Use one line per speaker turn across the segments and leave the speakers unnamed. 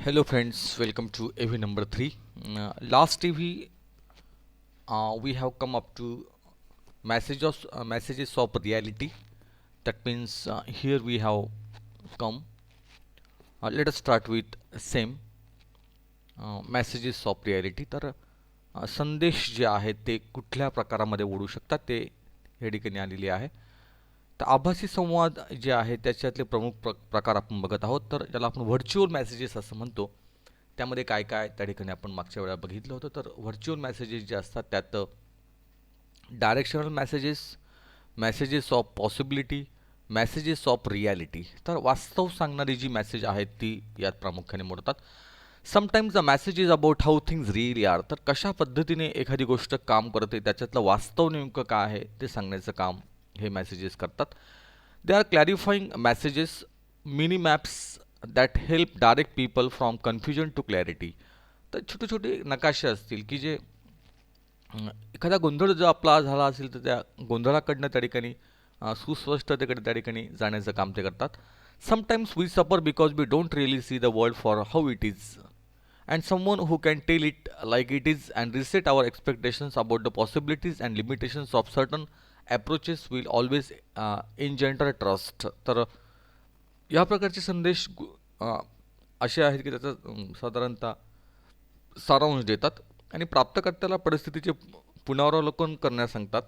Hello friends, welcome to AV number 3. Last AV we have come up to messages of reality. That means here we have come. Let us start with same messages of reality. तर संदेश जे आहेत ते कुठल्या प्रकारामध्ये ओढू शकतात ते या ठिकाणी आलेले आहे. तर आभासी संवाद जे आहे त्याच्यातले प्रमुख प्रकार आपण बघत आहोत. तर ज्याला आपण व्हर्च्युअल मेसेजेस असं म्हणतो. त्यामध्ये काय काय त्या ठिकाणी आपण मागच्या वेळा बघितलं होतं. तर व्हर्च्युअल मेसेजेस जे असतात त्यात directional messages, messages of possibility, messages of reality. तर वास्तव सांगणारी जी मेसेज आहेत ती यात प्रामुख्याने मोडतात. Sometimes the message is about how things really are. तर कशा पद्धतीने एखादी गोष्ट काम करते त्याच्यातलं वास्तव नेमकं काय आहे ते सांगण्याचं काम हे मेसेजेस करतात. They are clarifying messages, mini maps that help direct people from confusion to clarity. तर छोटे छोटे नकाशे असतील की जे एखादा गोंधळ जो आपला झाला असेल तर त्या गोंधळाकडनं त्या ठिकाणी सुस्पष्टतेकडे त्या ठिकाणी जाण्याचं काम ते करतात. Sometimes we suffer because we don't really see the world for how it is and someone who can tell it like it is and reset our expectations about the possibilities and limitations of certain approaches will always engender trust. तर या प्रकारचे संदेश असे आहेत की त्याचा साधारणतः सारांश देतात आणि प्राप्तकर्त्याला परिस्थितीचे पुनरावलोकन करण्यास सांगतात.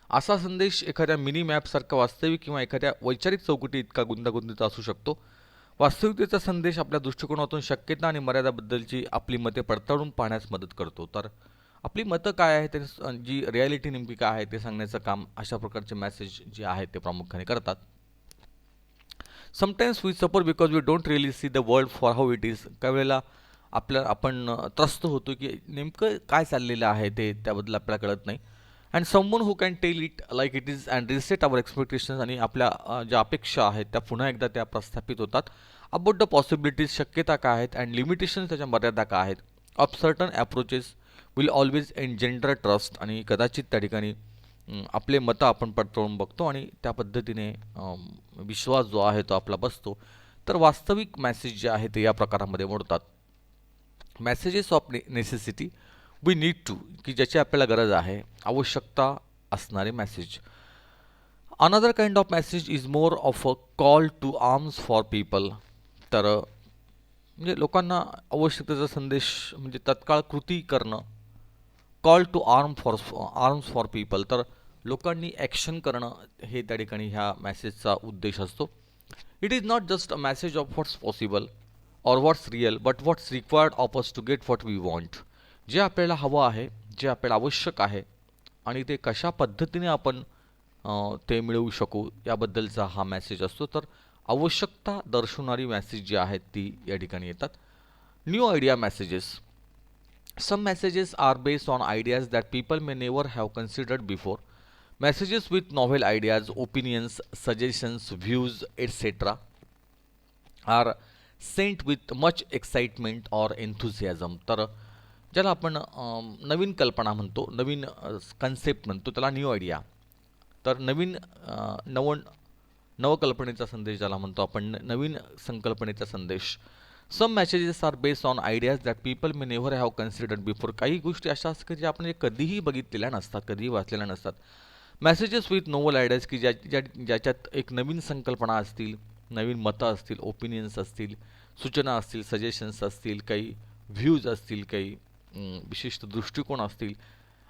असा संदेश एखाद्या मिनी मॅपसारखा वास्तविक किंवा एखाद्या वैचारिक चौकटी इतका गुंतागुंतीचा असू शकतो. वास्तविकतेचा संदेश आपल्या दृष्टिकोनातून शक्यता आणि मर्यादाबद्दलची आपली मते पडताळून पाहण्यास मदत करतो. तर आपली मतं काय आहे ते जी रियालिटी नेमकी काय आहे ते सांगण्याचं काम अशा प्रकारचे मेसेज जे आहेत ते प्रामुख्याने करतात. Sometimes we suffer because we don't really see the world for how it is. काही वेळेला आपण त्रस्त होतो की नेमकं काय चाललेलं आहे ते त्याबद्दल आपल्याला कळत नाही. And someone who can tell it like it is and reset our expectations. आणि आपल्या ज्या अपेक्षा आहेत त्या पुन्हा एकदा त्या प्रस्थापित होतात. अबाउट द पॉसिबिलिटीज, शक्यता काय आहेत, अँड लिमिटेशन्स, त्याच्या मर्यादा काय आहेत, of certain approaches will always engender trust. आणि कदाचित त्या ठिकाणी आपले मतं आपण पडताळून बघतो आणि त्या पद्धतीने विश्वास जो आहे तो आपला बसतो. तर वास्तविक मेसेज जे आहे ते या प्रकारामध्ये मोडतात. Messages of necessity, we need to, की ज्याची आपल्याला गरज आहे, आवश्यकता असणारे message. Another kind of message is more of a call to arms for people. तर म्हणजे लोकांना आवश्यकतेचा संदेश म्हणजे तत्काळ कृती करणं. Call to arms for people. तर लोकांनी ॲक्शन करणं हे त्या ठिकाणी ह्या मेसेजचा उद्देश असतो. It is not just a message of what's possible or what's real but what's required of us to get what we want. जे आपल्याला हवं आहे, जे आपल्याला आवश्यक आहे आणि ते कशा पद्धतीने आपण ते मिळवू शकू याबद्दलचा हा मेसेज असतो. तर आवश्यकता दर्शवणारी मेसेज जी आहेत ती या ठिकाणी येतात. New idea messages. Some messages are based on ideas that people may never have considered before. Messages with novel ideas, opinions, suggestions, views, etc. are sent with much excitement or enthusiasm. तर ज्याला आपण नवीन कल्पना म्हणतो, नवीन concept म्हणतो त्याला new idea. तर नवीन नवकल्पनेचा संदेश ज्याला म्हणतो आपण, नवीन संकल्पनेचा संदेश. Some messages are based on ideas that people may never have considered before. काही गोष्टी अशा असतात की ज्या आपण कधीही बघितलेल्या नसतात, कधीही वाचलेल्या नसतात. मेसेजेस विथ नोवल आयडियाज की ज्याच्यात एक नवीन संकल्पना असतील, नवीन मतं असतील, ओपिनियन्स असतील, सूचना असतील, सजेशन्स असतील, काही व्ह्यूज असतील, काही विशिष्ट दृष्टिकोन असतील.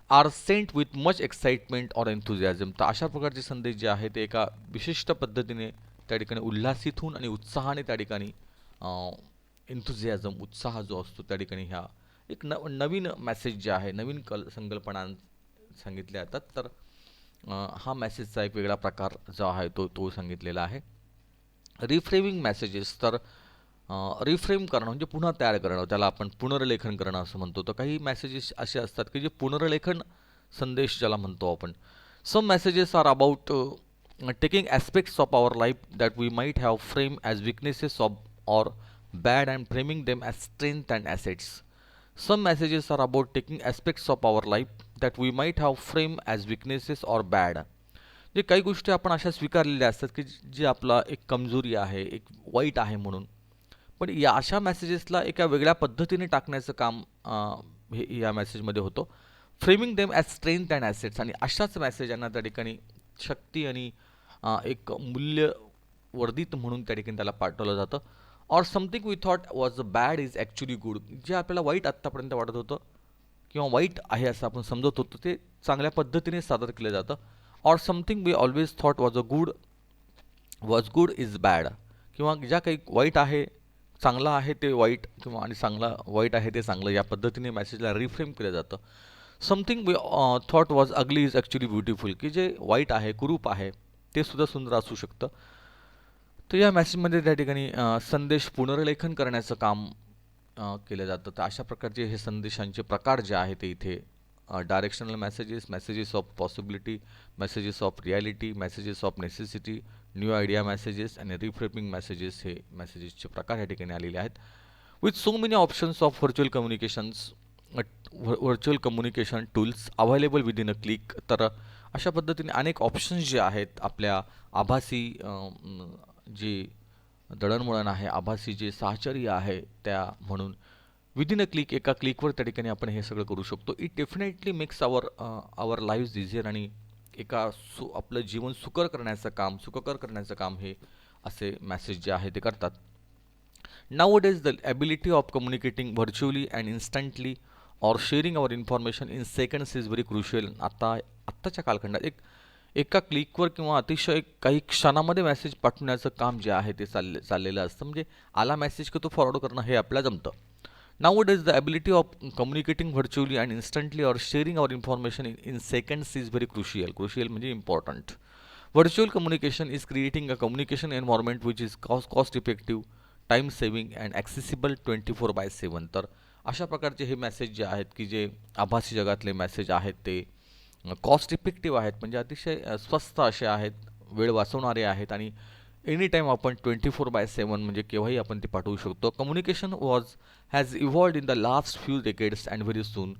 Are sent with much excitement or enthusiasm. तर अशा प्रकारचे संदेश जे आहेत ते एका विशिष्ट पद्धतीने त्या ठिकाणी उल्हासित होऊन आणि उत्साहाने त्या ठिकाणी एन्थुझियाझम, उत्साह जो असतो त्या ठिकाणी ह्या एक नवीन मेसेज जे आहे, नवीन संकल्पना सांगितल्या जातात. तर हा मेसेजचा एक वेगळा प्रकार जो आहे तो सांगितलेला आहे. Reframing messages. तर रिफ्रेम करणं म्हणजे पुन्हा तयार करणं, त्याला आपण पुनर्लेखन करणं असं म्हणतो. तर काही मेसेजेस असे असतात की जे पुनर्लेखन संदेश ज्याला म्हणतो आपण. Some messages are about taking aspects of our life that we might have frame as weaknesses of or bad and framing them as strength and assets. Some messages are about taking aspects of our life that we might have framed as weaknesses or bad. जे काही गोष्टी आपण अशा स्वीकारलेल्या असतात की जी आपला एक कमजोरी आहे, एक वाईट आहे म्हणून, पण या अशा मेसेजेसला एका वेगळ्या पद्धतीने टाकण्याचं काम हे या मेसेजमध्ये होतं. Framing them as strength and assets, आणि अशाच मेसेजांना त्या ठिकाणी शक्ती आणि एक मूल्यवर्धित म्हणून त्या ठिकाणी त्याला पाठवलं जातं. Or something we thought was bad is actually good, जे आपल्याला वाईट आत्तापर्यंत वाटत होतं किंवा वाईट आहे असं आपण समजत होतो ते चांगल्या पद्धतीने सादर केलं जातं. Or something we always thought was good is bad, किंवा ज्या काही वाईट आहे चांगलं आहे ते वाईट, किंवा आणि चांगला वाईट आहे ते चांगलं, या पद्धतीने मेसेजला रिफ्रेम केलं जातं. Something we thought was ugly is actually beautiful, की जे वाईट आहे कुरूप आहे ते सुद्धा सुंदर असू शकतं. तर या मेसेजमध्ये त्या ठिकाणी संदेश पुनर्लेखन करण्याचं काम केलं जातं. तर अशा प्रकारचे हे संदेशांचे प्रकार जे आहे ते इथे directional messages, messages of possibility, messages of reality, messages of necessity, new idea messages आणि रिफ्रेमिंग मेसेजेस, हे मेसेजेसचे प्रकार या ठिकाणी आलेले आहेत. With so many options of virtual communication tools available within a click. तर अशा पद्धतीने अनेक ऑप्शन्स जे आहेत आपल्या आभासी जे दळणवळण आहे, आभासी जे साहचर्य आहे त्या म्हणून विदिन अ क्लिक, एका क्लिकवर त्या ठिकाणी आपण हे सगळं करू शकतो. It definitely makes our live easier, आणि आपलं जीवन सुखकर करण्याचं काम हे असे मेसेज जे आहे ते करतात. Nowadays, the ability of communicating virtually and instantly or sharing our information in seconds is very crucial. आत्ताच्या कालखंडात एका क्लिकवर किंवा अतिशय काही क्षणामध्ये मेसेज पाठवण्याचं काम जे आहे ते चाललेलं असतं. म्हणजे आला मेसेज की तो फॉरवर्ड करणं हे आपल्याला जमतं. Nowadays, the ability of communicating virtually and instantly or sharing our information in seconds is very crucial. Crucial म्हणजे important. Virtual communication is creating a communication environment which is cost effective, time saving and accessible 24/7. तर अशा प्रकारचे हे message जे आहेत की जे आभासी जगातले मेसेज आहेत ते कॉस्ट इफेक्टिव्ह आहेत, म्हणजे अतिशय स्वस्त असे आहेत, वेळ वाचवणारे आहेत, आणि एनी टाईम आपण 24/7 म्हणजे केव्हाही आपण ते पाठवू शकतो. Communication has evolved in the last few decades and very soon.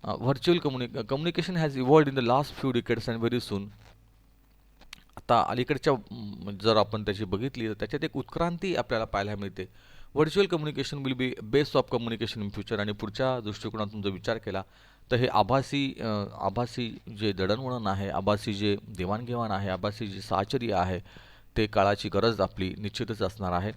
Communication has evolved in the last few decades and very soon. आता अलीकडच्या जर आपण त्याची बघितली तर त्याच्यात एक उत्क्रांती आपल्याला पाहायला मिळते. Virtual communication will be best of communication in future, आणि पुढच्या दृष्टिकोनातून जर विचार केला तर हे आभासी जे दळणवळण आहे, आभासी जे देवाणघेवाण आहे, आभासी जे साहचर्य आहे, ते काळाची गरज आपली निश्चितच असणार आहे.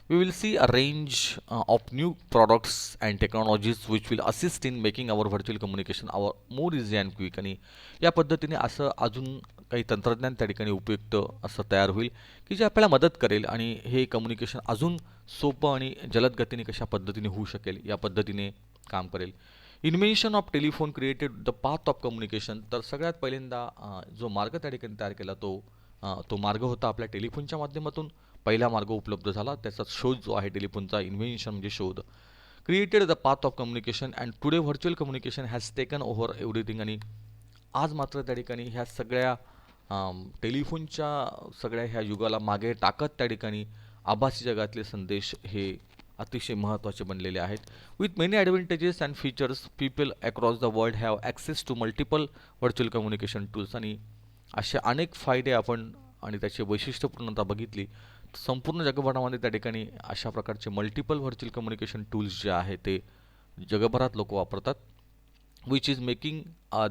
We will see a range of new products and technologies which will assist in making our virtual communication more easy and quick. आणि या पद्धतीने असं अजून काही तंत्रज्ञान त्या ठिकाणी उपयुक्त असं तयार होईल की जे आपल्याला मदत करेल, आणि हे कम्युनिकेशन अजून सोपं आणि जलद गतीने कशा पद्धतीने होऊ शकेल या पद्धतीने काम करेल. Invention of telephone created the path of communication. तर सगळ्यात पहिल्यांदा जो मार्ग त्या ठिकाणी तयार केला तो मार्ग होता आपल्या टेलिफोनच्या माध्यमातून पहिला मार्ग उपलब्ध झाला. त्याचा शोध जो आहे टेलिफोनचा, इन्व्हेन्शन म्हणजे शोध, created the path of communication and today virtual communication has taken over everything. आणि आज मात्र त्या ठिकाणी ह्या सगळ्या टेलिफोनच्या सगळ्या ह्या युगाला मागे टाकत त्या ठिकाणी आभासी जगातले संदेश हे अतिशय महत्त्वाचे बनलेले आहेत. With many advantages and features, people across the world have access to multiple virtual communication tools. आणि असे अनेक फायदे आपण आणि त्याची वैशिष्ट्यपूर्णता बघितली, संपूर्ण जगभरामध्ये त्या ठिकाणी अशा प्रकारचे मल्टिपल व्हर्च्युअल कम्युनिकेशन टूल्स जे आहे ते जगभरात लोक वापरतात. Which is making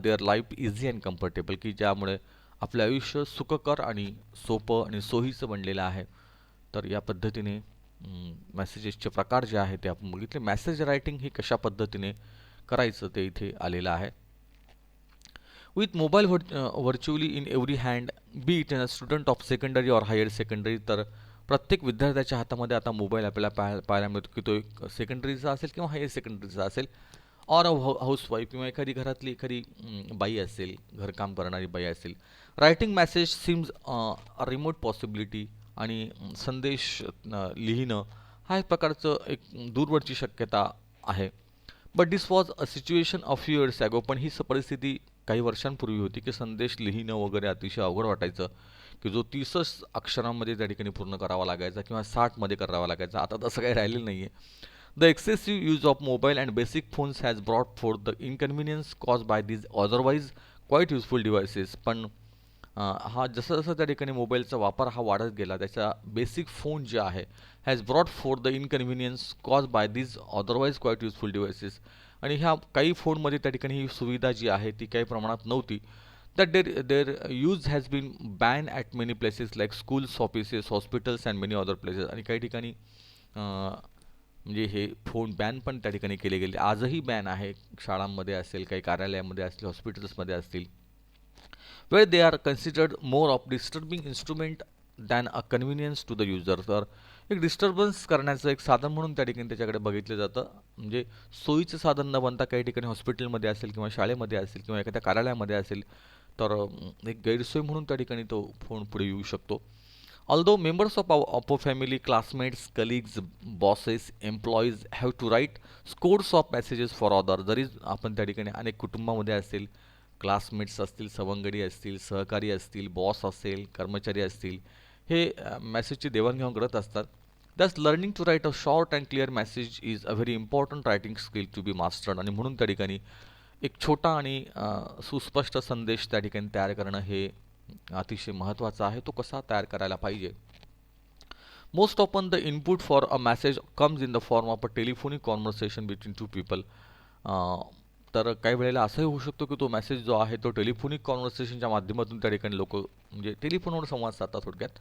their life easy and comfortable, की ज्यामुळे आपलं आयुष्य सुखकर आणि सोपं आणि सोयीचं बनलेलं आहे. तर या पद्धतीने मेसेजेसचे प्रकार जे आहे ते आपण बघितले. मेसेज रायटिंग ही कशा पद्धतीने करायचं ते इथे आलेलं आहे. With mobile virtually in every hand, be it a student of secondary or higher secondary. तर प्रत्येक विद्यार्थ्याच्या हातामध्ये आता मोबाईल आपल्याला पाहायला मिळतो, की तो एक सेकंडरीचा असेल किंवा हायर सेकंडरीचा असेल, ऑर अ हाऊसवाईफ किंवा एखादी घरातली एखादी बाई असेल, घरकाम करणारी बाई असेल. Writing message seems a remote possibility. आणि संदेश लिहिणं हा एक प्रकारचं एक दूरवरची शक्यता आहे. But this was a situation of few years ago. पण ही परिस्थिती काही वर्षांपूर्वी होती की संदेश लिहिणं वगैरे अतिशय अवघड वाटायचं, की जो 30च अक्षरांमध्ये त्या ठिकाणी पूर्ण करावा लागायचा किंवा 60मध्ये करावा लागायचा. आता तसं काही राहिलेलं नाही आहे. The excessive use of mobile and basic phones has brought forth the inconvenience caused by these otherwise quite useful devices. पण हा जसं जसं त्या ठिकाणी मोबाईलचा वापर हा वाढत गेला, त्याचा बेसिक फोन जे आहे has brought for the inconvenience caused by these otherwise quite useful devices. आणि ह्या काही फोनमध्ये त्या ठिकाणी ही सुविधा जी आहे ती काही प्रमाणात नव्हती. that their use has been banned at many places like schools, offices, hospitals and many other places. आणि काही ठिकाणी म्हणजे हे फोन बॅन पण त्या ठिकाणी केले गेले. आजही बॅन आहे. शाळांमध्ये असेल, काही कार्यालयामध्ये असतील, हॉस्पिटल्समध्ये असतील, where they are considered more of disturbing instrument than a convenience to the user. तर एक डिस्टर्बन्स करण्याचं एक साधन म्हणून त्या ठिकाणी त्याच्याकडे बघितलं जातं. म्हणजे सोयीचं साधन न बनता काही ठिकाणी हॉस्पिटलमध्ये असेल किंवा शाळेमध्ये असेल किंवा एखाद्या कार्यालयामध्ये असेल, तर एक गैरसोय म्हणून त्या ठिकाणी तो फोन पुढे येऊ शकतो. Although members of a family, classmates, colleagues, bosses, employees have to write scores of messages for others. जरी आपण त्या ठिकाणी अनेक कुटुंबामध्ये असेल, क्लासमेट्स असतील, सवंगडी असतील, सहकारी असतील, बॉस असेल, कर्मचारी असतील, हे मेसेजची देवाणघेवाण करत असतात. Thus, learning to write a short and clear message is a very important writing skill to be mastered. आणि म्हणून त्या ठिकाणी एक छोटा आणि सुस्पष्ट संदेश त्या ठिकाणी तयार करणं हे अतिशय महत्त्वाचा आहे. तो कसा तयार करायला पाहिजे? Most often the input for a message comes in the form of a telephonic conversation between two people. तर काही वेळेला असंही होऊ शकतो की तो मेसेज जो आहे तो टेलिफोनिक कॉन्व्हर्सेशनच्या माध्यमातून त्या ठिकाणी लोक म्हणजे टेलिफोनवर संवाद साधतात थोडक्यात.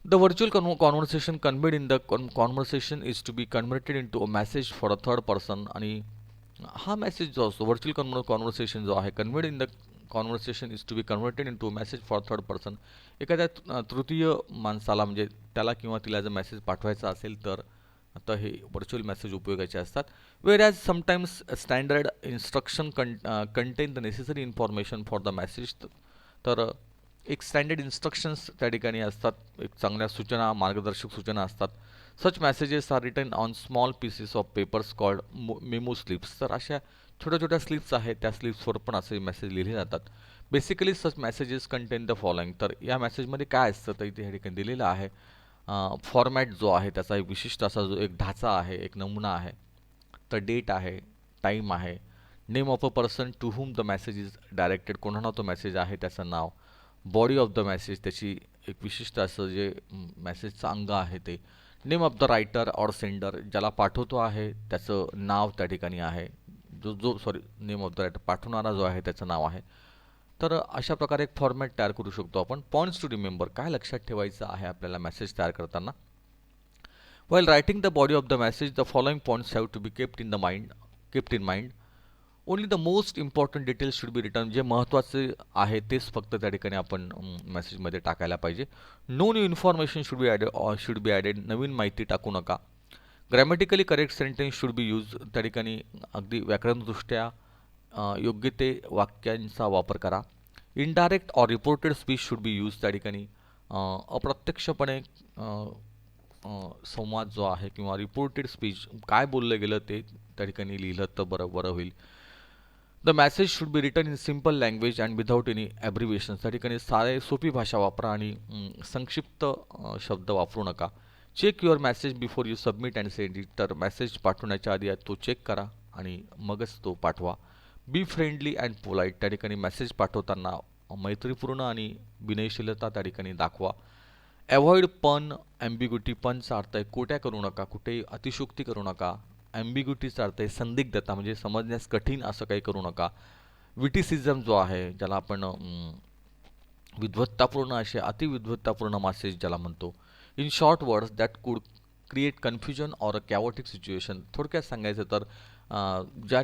The virtual conversation conveyed in the conversation is to be converted into a message for a third person. आणि हा मेसेज जो असतो व्हर्च्युअल कॉन्व्हर्सेशन जो आहे conveyed in the conversation is to be converted into message for third person. एखाद्या तृतीय माणसाला म्हणजे त्याला किंवा तिला जर मेसेज पाठवायचा असेल तर आता हे व्हर्च्युअल मेसेज उपयोगाचे असतात. Whereas sometimes standard instruction contain the necessary information for the message. तर एक स्टँडर्ड इन्स्ट्रक्शन्स त्या ठिकाणी असतात, एक चांगल्या सूचना, मार्गदर्शक सूचना असतात. Such messages are written on small pieces of papers called memo slips. तर अशा छोट्या छोट्या स्लिप्स आहेत, त्या स्लिप्सवर पण असे मेसेज लिहिले जातात. Basically such messages content the following. तर या मेसेजमध्ये काय असतं तर इथे या ठिकाणी दिलेलं आहे. फॉर्मॅट जो आहे त्याचा एक विशिष्ट असा जो एक ढाचा आहे, एक नमुना आहे. तर डेट आहे, टाईम आहे, name of a person to whom the message is directed, कोणाला तो मेसेज आहे त्याचं नाव, बॉडी ऑफ द मेसेज त्याची एक विशिष्ट असं जे मेसेजचं अंग आहे ते, name of the writer or sender ज्याला पाठवतो आहे त्याचं नाव त्या ठिकाणी आहे, जो जो sorry name of the writer पाठवणारा जो आहे त्याचं नाव आहे. तर अशा प्रकारे एक फॉर्मॅट तयार करू शकतो आपण. पॉईंट्स टू रिमेंबर, काय लक्षात ठेवायचं आहे आपल्याला मेसेज तयार करताना. While writing the body of the message, the following points have to be kept in mind. Only the most important details should be return. जे महत्त्वाचे आहे तेच फक्त त्या ठिकाणी आपण मेसेजमध्ये टाकायला पाहिजे. No new information should be added. नवीन माहिती टाकू नका. Grammatically correct sentence should be use. त्या ठिकाणी अगदी व्याकरणदृष्ट्या योग्य ते वाक्यांचा वापर करा. Indirect or reported speech should be use. त्या ठिकाणी अप्रत्यक्षपणे संवाद जो आहे किंवा रिपोर्टेड स्पीच काय बोललं गेलं ते त्या ठिकाणी लिहिलं तर बरं होईल. The message should be written in simple language and without any abbreviation. त्या ठिकाणी सारे सोपी भाषा वापरा आणि संक्षिप्त शब्द वापरू नका. Check your message before you submit and send it. तर मेसेज पाठवण्याच्या आधी तो चेक करा आणि मगच तो पाठवा. Be friendly and polite. त्या ठिकाणी मेसेज पाठवताना मैत्रीपूर्ण आणि विनयशीलता त्या ठिकाणी दाखवा. अवॉइड पन ॲम्बिग्युटी. पनचा अर्थ आहे खोट्या करू नका, कुठेही अतिशयोक्ती करू नका. ॲम्बिग्युटीचा अर्थ आहे संदिग्धता, म्हणजे समजण्यास कठीण असं काही करू नका. विटिसिझम जो आहे ज्याला आपण विद्वत्तापूर्ण असे अतिविद्वत्तापूर्ण मेसेज ज्याला म्हणतो. In short words that could create confusion or a chaotic situation. थोडक्यात सांगायचं तर ज्या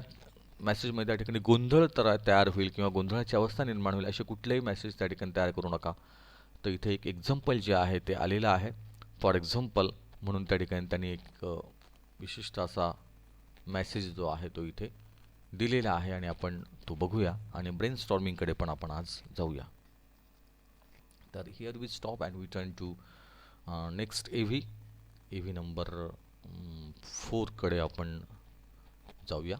मेसेजमध्ये त्या ठिकाणी गोंधळ तयार होईल किंवा गोंधळाची अवस्था निर्माण होईल असे कुठलेही मेसेज त्या ठिकाणी तयार करू नका. तर इथे एक एक्झाम्पल जे आहे ते आलेलं आहे. फॉर एक्झाम्पल म्हणून त्या ठिकाणी त्यांनी एक विशिष्ट असा मेसेज जो आहे तो इथे दिलेला आहे आणि आपण तो बघूया आणि ब्रेन स्टॉर्मिंगकडे पण आपण आज जाऊया. तर here we stop and we turn to next AV number 4 कडे आपण जाऊया.